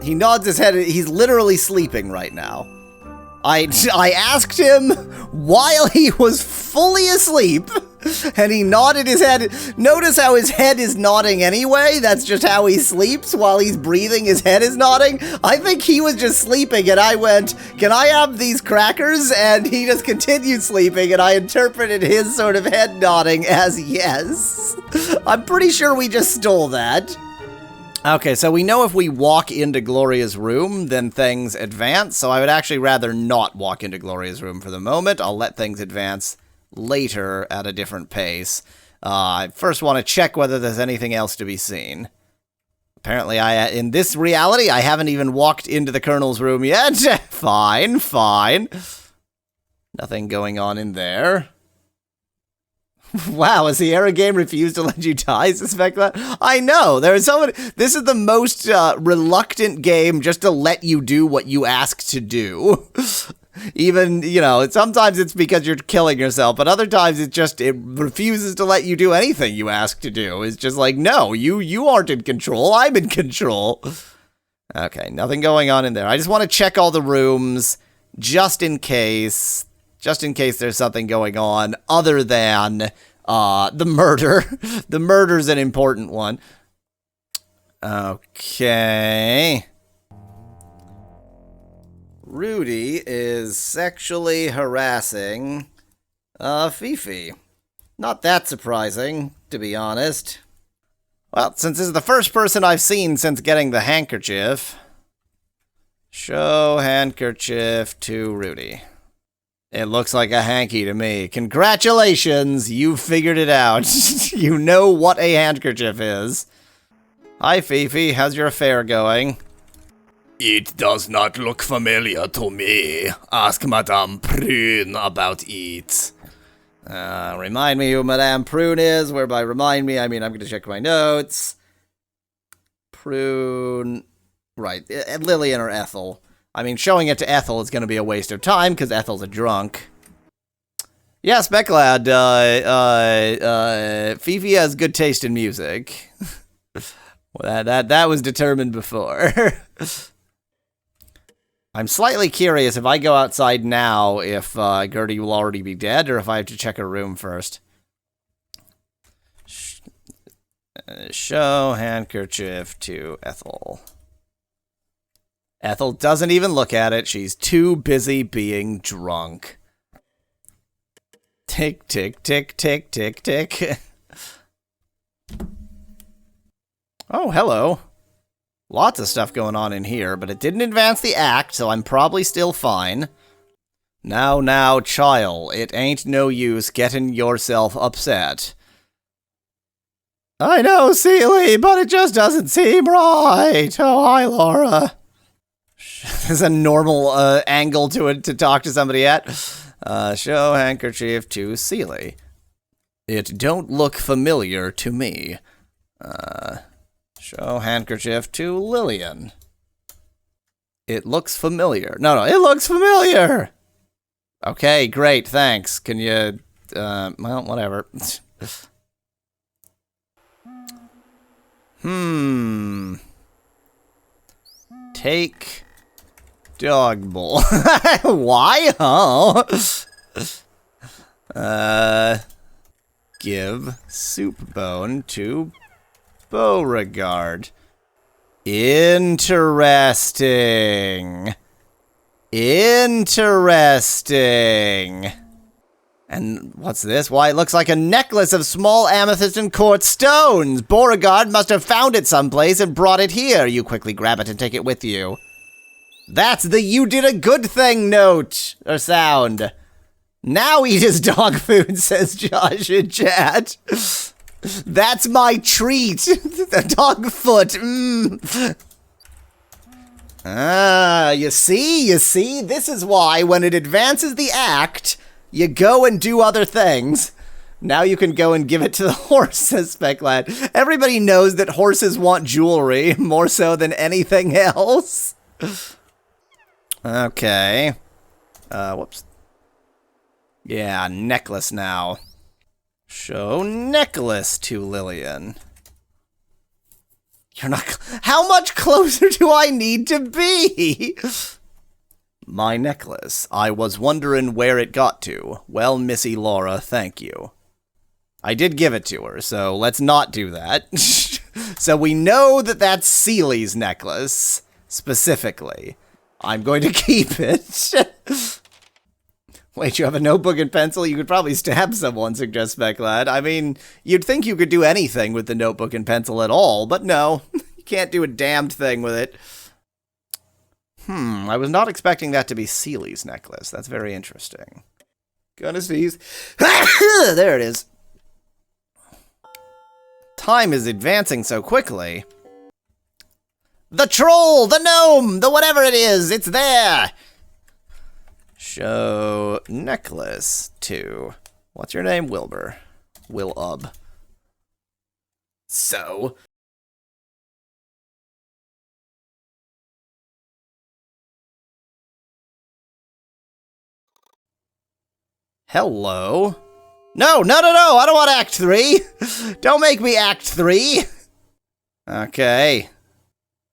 He nods his head. He's literally sleeping right now. I asked him while he was fully asleep, and he nodded his head. Notice how his head is nodding anyway? That's just how he sleeps. While he's breathing, his head is nodding. I think he was just sleeping, and I went, "Can I have these crackers?" And he just continued sleeping, and I interpreted his sort of head nodding as yes. I'm pretty sure we just stole that. Okay, so we know if we walk into Gloria's room, then things advance, so I would actually rather not walk into Gloria's room for the moment. I'll let things advance later at a different pace. I first want to check whether there's anything else to be seen. Apparently, in this reality, I haven't even walked into the Colonel's room yet. Fine, fine. Nothing going on in there. Wow, has the Era game refused to let you die? Suspect that? I know, there's so many. This is the most reluctant game just to let you do what you ask to do. Even, you know, sometimes it's because you're killing yourself, but other times it refuses to let you do anything you ask to do. It's just like, no, you aren't in control, I'm in control. Okay, nothing going on in there. I just want to check all the rooms, just in case there's something going on other than the murder. The murder's an important one. Okay. Rudy is sexually harassing Fifi. Not that surprising, to be honest. Well, since this is the first person I've seen since getting the handkerchief, show handkerchief to Rudy. It looks like a hanky to me. Congratulations, you figured it out. You know what a handkerchief is. Hi, Fifi. How's your affair going? It does not look familiar to me. Ask Madame Prune about it. Remind me who Madame Prune is, whereby remind me, I mean, I'm going to check my notes. Prune... Right, Lillian or Ethel. I mean, showing it to Ethel is going to be a waste of time, because Ethel's a drunk. Yes, Becklad, Fifi has good taste in music. Well, that was determined before. I'm slightly curious if I go outside now if Gertie will already be dead, or if I have to check her room first. Show handkerchief to Ethel. Ethel doesn't even look at it. She's too busy being drunk. Tick, tick, tick, tick, tick, tick. Oh, hello. Lots of stuff going on in here, but it didn't advance the act, so I'm probably still fine. Now, child, it ain't no use getting yourself upset. I know, Seeley, but it just doesn't seem right. Oh, hi, Laura. There's a normal angle to it to talk to somebody at. Show handkerchief to Seeley. It don't look familiar to me. Show handkerchief to Lillian. It looks familiar. No, it looks familiar! Okay, great, thanks. Can you, well, whatever. Take dog bowl. Why? Oh. Give soup bone to Beauregard. Interesting. Interesting. And what's this? Why, it looks like a necklace of small amethyst and quartz stones. Beauregard must have found it someplace and brought it here. You quickly grab it and take it with you. That's the "you did a good thing" note, or sound. Now eat his dog food, says Josh in chat. That's my treat. The dog foot. You see? This is why when it advances the act, you go and do other things. Now you can go and give it to the horse, says Specklad. Everybody knows that horses want jewelry more so than anything else. Okay. Whoops. Yeah, necklace now. Show necklace to Lillian. You're not... How much closer do I need to be? My necklace. I was wondering where it got to. Well, Missy Laura, thank you. I did give it to her, so let's not do that. So we know that that's Seely's necklace, specifically. I'm going to keep it. Wait, you have a notebook and pencil? You could probably stab someone, suggests Specklad. I mean, you'd think you could do anything with the notebook and pencil at all, but no. You can't do a damned thing with it. I was not expecting that to be Seely's necklace. That's very interesting. Gonna sneeze. There it is. Time is advancing so quickly. The troll! The gnome! The whatever it is! It's there! Show necklace to... What's your name? Wilbur. Will-ub. So... Hello? No, I don't want Act 3! Don't make me Act 3! Okay.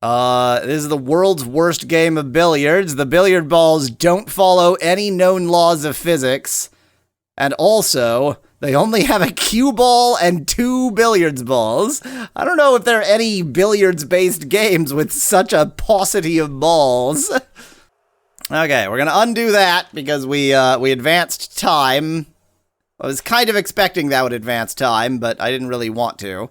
This is the world's worst game of billiards. The billiard balls don't follow any known laws of physics. And also, they only have a cue ball and 2 billiards balls. I don't know if there are any billiards-based games with such a paucity of balls. Okay, we're gonna undo that because we advanced time. I was kind of expecting that would advance time, but I didn't really want to.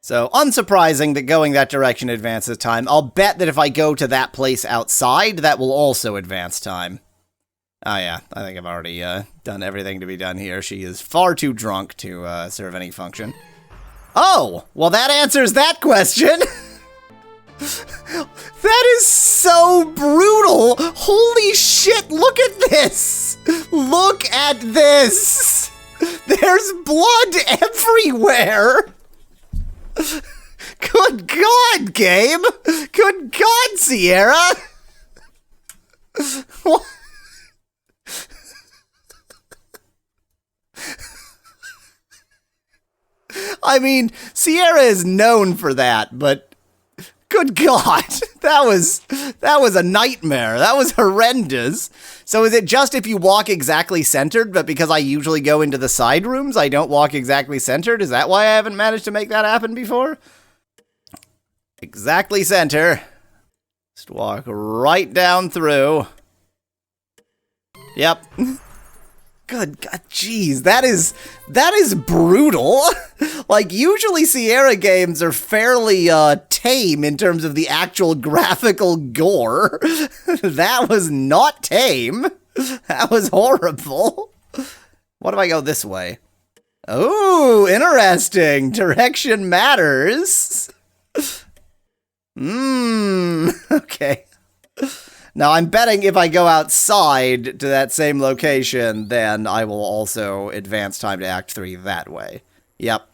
So, unsurprising that going that direction advances time. I'll bet that if I go to that place outside, that will also advance time. Oh yeah, I think I've already done everything to be done here. She is far too drunk to serve any function. Oh! Well, that answers that question! That is so brutal! Holy shit, look at this! Look at this! There's blood everywhere! Good God, game! Good God, Sierra! What? I mean, Sierra is known for that, but good God, that was a nightmare. That was horrendous. So is it just if you walk exactly centered, but because I usually go into the side rooms, I don't walk exactly centered? Is that why I haven't managed to make that happen before? Exactly center. Just walk right down through. Yep. Good God, jeez, that is brutal. Like, usually Sierra games are fairly, tame in terms of the actual graphical gore. That was not tame. That was horrible. What if I go this way? Oh, interesting. Direction matters. Okay. Now, I'm betting if I go outside to that same location, then I will also advance time to Act 3 that way. Yep.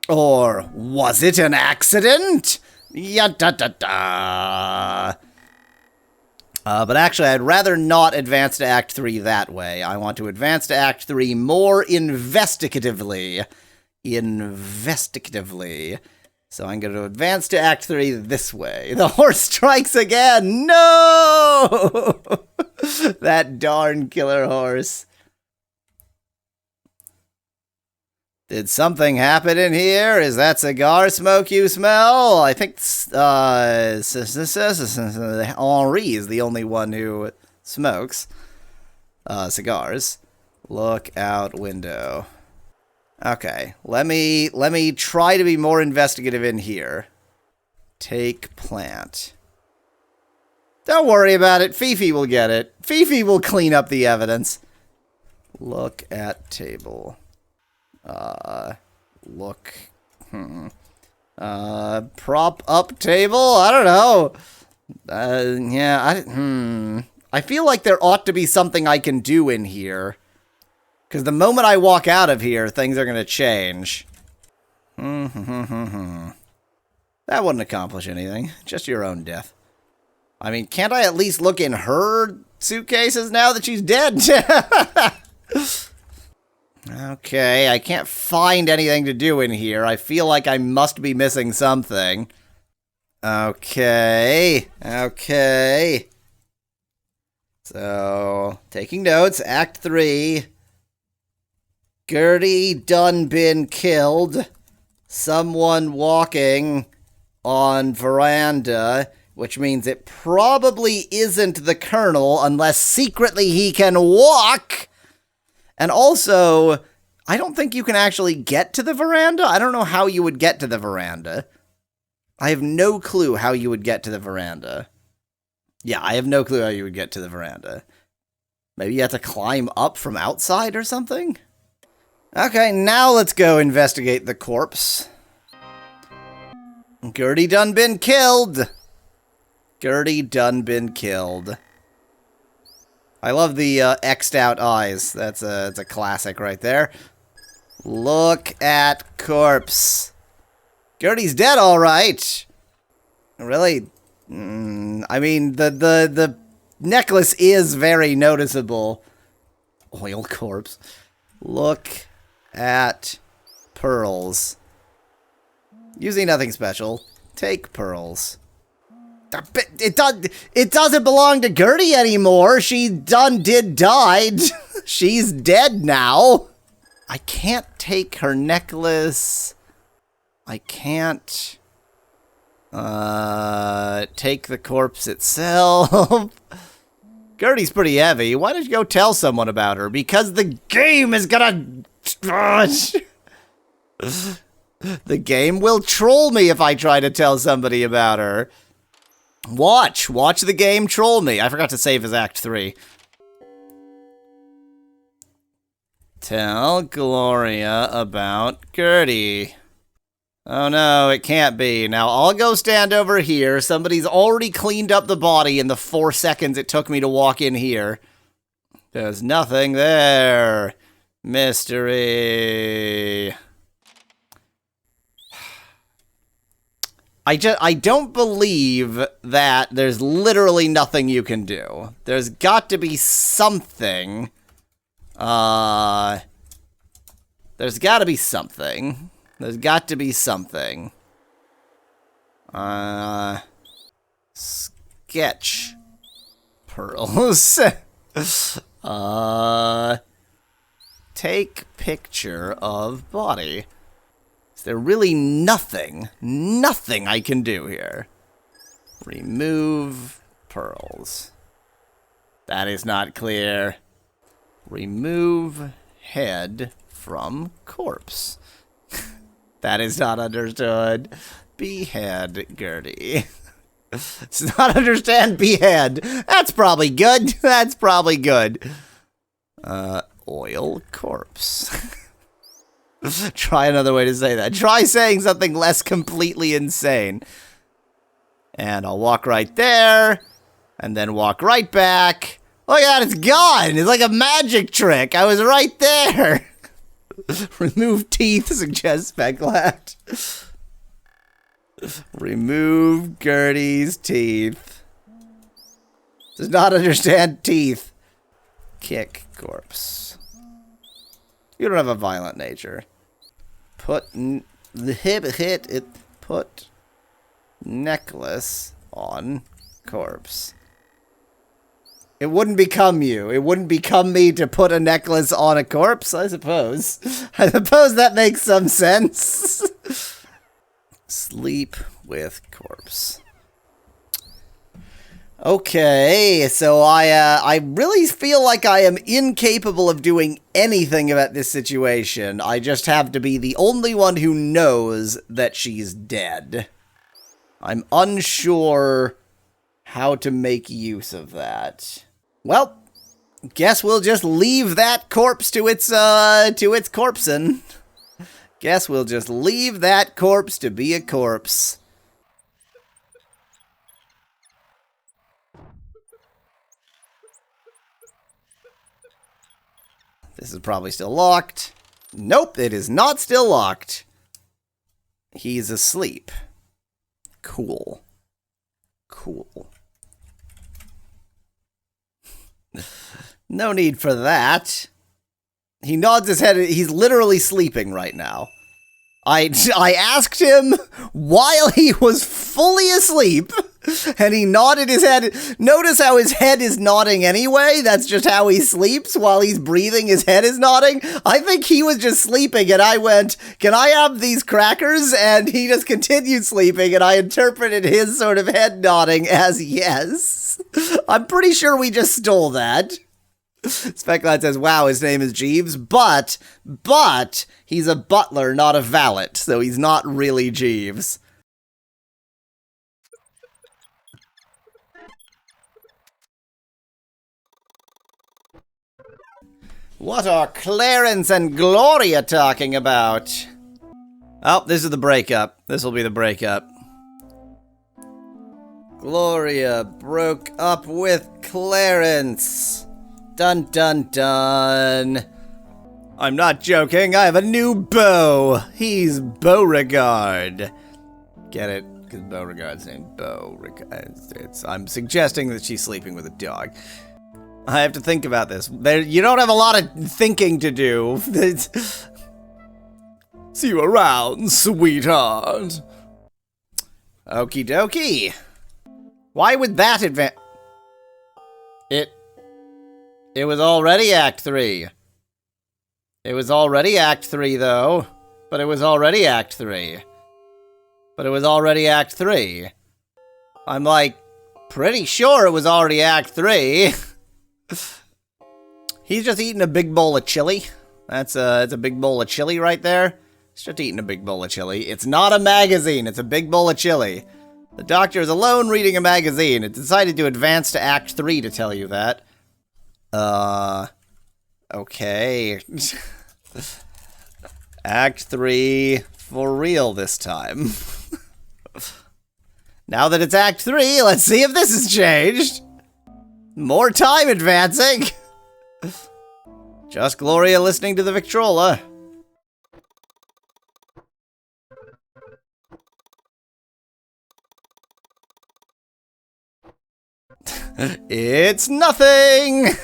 Or was it an accident? Ya-da-da-da. But actually, I'd rather not advance to Act 3 that way. I want to advance to Act 3 more investigatively. So I'm going to advance to Act 3 this way. The horse strikes again! No! That darn killer horse. Did something happen in here? Is that cigar smoke you smell? I think Henri is the only one who smokes cigars. Look out window. Okay, let me try to be more investigative in here. Take plant. Don't worry about it. Fifi will get it. Fifi will clean up the evidence. Look at table. Prop up table? I don't know. I feel like there ought to be something I can do in here. Because the moment I walk out of here, things are going to change. That wouldn't accomplish anything. Just your own death. I mean, can't I at least look in her suitcases now that she's dead? Okay, I can't find anything to do in here. I feel like I must be missing something. Okay. So, taking notes, Act 3. Gertie done been killed. Someone walking on veranda, which means it probably isn't the Colonel unless secretly he can walk. And also, I don't think you can actually get to the veranda. I don't know how you would get to the veranda. I have no clue how you would get to the veranda. Yeah, I have no clue how you would get to the veranda. Maybe you have to climb up from outside or something? Okay, now let's go investigate the corpse. Gertie done been killed. Gertie done been killed. I love the X'd out eyes. That's a classic right there. Look at corpse. Gertie's dead, all right. Really? I mean, the necklace is very noticeable. Oil corpse. Look at pearls. Using nothing special. Take pearls. It doesn't belong to Gertie anymore. She did died. She's dead now. I can't take her necklace. I can't take the corpse itself. Gertie's pretty heavy. Why don't you go tell someone about her? Because the game is gonna... The game will troll me if I try to tell somebody about her. Watch the game troll me. I forgot to save as Act 3. Tell Gloria about Gertie. Oh no, it can't be. Now I'll go stand over here. Somebody's already cleaned up the body in the 4 seconds it took me to walk in here. There's nothing there. Mystery. I don't believe that there's literally nothing you can do. There's got to be something. There's got to be something. There's got to be something. Sketch. Pearls. Take picture of body. Is there really nothing I can do here? Remove pearls. That is not clear. Remove head from corpse. That is not understood. Behead Gertie. It's not understand behead. That's probably good. That's probably good. Oil corpse. Try another way to say that. Try saying something less completely insane. And I'll walk right there. And then walk right back. Look at that, it's gone. It's like a magic trick. I was right there. Remove teeth, suggests Bequest. Remove Gertie's teeth. Does not understand teeth. Kick corpse. You don't have a violent nature. Put put necklace on corpse. It wouldn't become you. It wouldn't become me to put a necklace on a corpse, I suppose. I suppose that makes some sense. Sleep with corpse. Okay, so I really feel like I am incapable of doing anything about this situation. I just have to be the only one who knows that she's dead. I'm unsure how to make use of that. Well, guess we'll just leave that corpse to its corpsin'. Guess we'll just leave that corpse to be a corpse. This is probably still locked. Nope, it is not still locked. He's asleep. Cool. Cool. No need for that. He nods his head. He's literally sleeping right now. I asked him while he was fully asleep, and he nodded his head. Notice how his head is nodding anyway? That's just how he sleeps. While he's breathing, his head is nodding. I think he was just sleeping, and I went, "Can I have these crackers?" And he just continued sleeping, and I interpreted his sort of head nodding as yes. I'm pretty sure we just stole that. Speculad says, wow, his name is Jeeves, but he's a butler, not a valet, so he's not really Jeeves. What are Clarence and Gloria talking about? Oh, this is the breakup. This will be the breakup. Gloria broke up with Clarence. Dun dun dun. I'm not joking, I have a new beau. He's Beauregard. Get it? Because Beauregard's named Beauregard. I'm suggesting that she's sleeping with a dog. I have to think about this. You don't have a lot of thinking to do. See you around, sweetheart. Okie dokie. Why would that advance? It was already Act 3. It was already Act 3, though. But it was already Act 3. But it was already Act 3. I'm, like, pretty sure it was already Act 3. He's just eating a big bowl of chili. It's a big bowl of chili right there. He's just eating a big bowl of chili. It's not a magazine. It's a big bowl of chili. The doctor is alone reading a magazine. It decided to advance to Act 3 to tell you that. Okay. Act 3 for real this time. Now that it's Act 3, let's see if this has changed. More time advancing. Just Gloria listening to the Victrola. It's nothing!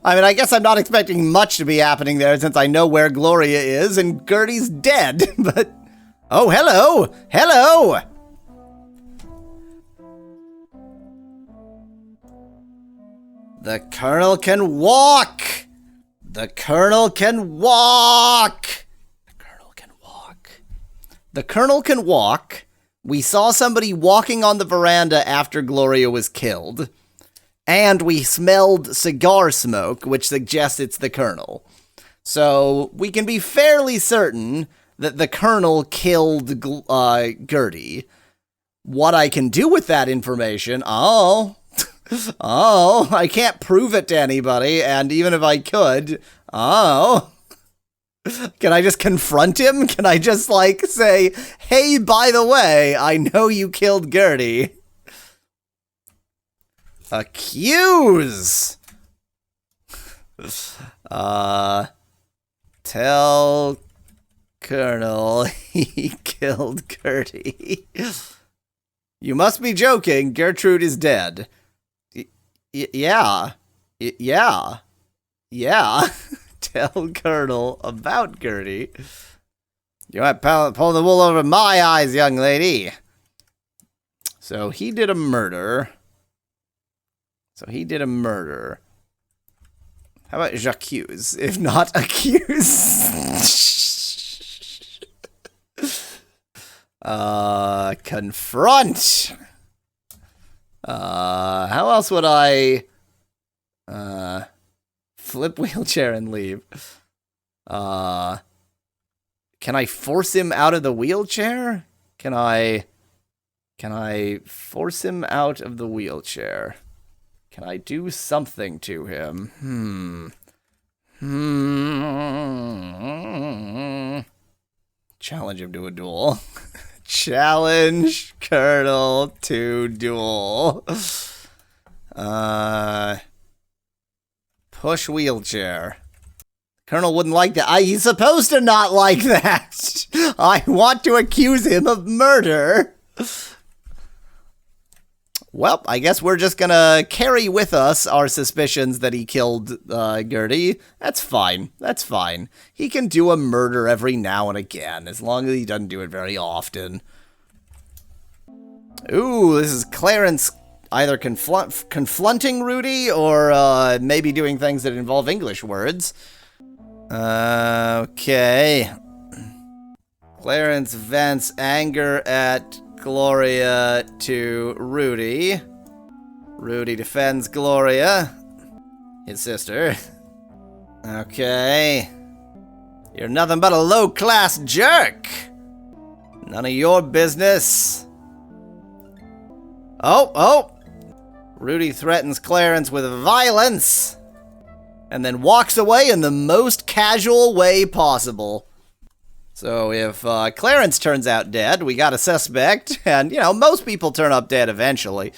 I mean, I guess I'm not expecting much to be happening there since I know where Gloria is and Gertie's dead, but... Oh, hello! Hello! The Colonel can walk! The Colonel can walk! The Colonel can walk. The Colonel can walk. We saw somebody walking on the veranda after Gloria was killed. And we smelled cigar smoke, which suggests it's the Colonel. So we can be fairly certain that the Colonel killed Gertie. What I can do with that information, I can't prove it to anybody, and even if I could, can I just confront him? Can I just, like, say, hey, by the way, I know you killed Gertie. Accuse! Tell Colonel he killed Gertie. You must be joking, Gertrude is dead. Yeah. Tell Colonel about Gertie. You might pull the wool over my eyes, young lady. So he did a murder. How about j'accuse, if not accuse? Confront. How else would I flip wheelchair and leave? Can I force him out of the wheelchair? Can I force him out of the wheelchair? Can I do something to him? Challenge him to a duel. Challenge Colonel to duel. Push wheelchair. Colonel wouldn't like that. He's supposed to not like that. I want to accuse him of murder. Well, I guess we're just gonna carry with us our suspicions that he killed Gertie. That's fine. That's fine. He can do a murder every now and again, as long as he doesn't do it very often. Ooh, this is Clarence either confronting Rudy or maybe doing things that involve English words. Okay. Clarence vents anger at Gloria to Rudy. Rudy defends Gloria, his sister. Okay. You're nothing but a low-class jerk. None of your business. Oh. Rudy threatens Clarence with violence and then walks away in the most casual way possible. So if Clarence turns out dead, we got a suspect, and, most people turn up dead eventually.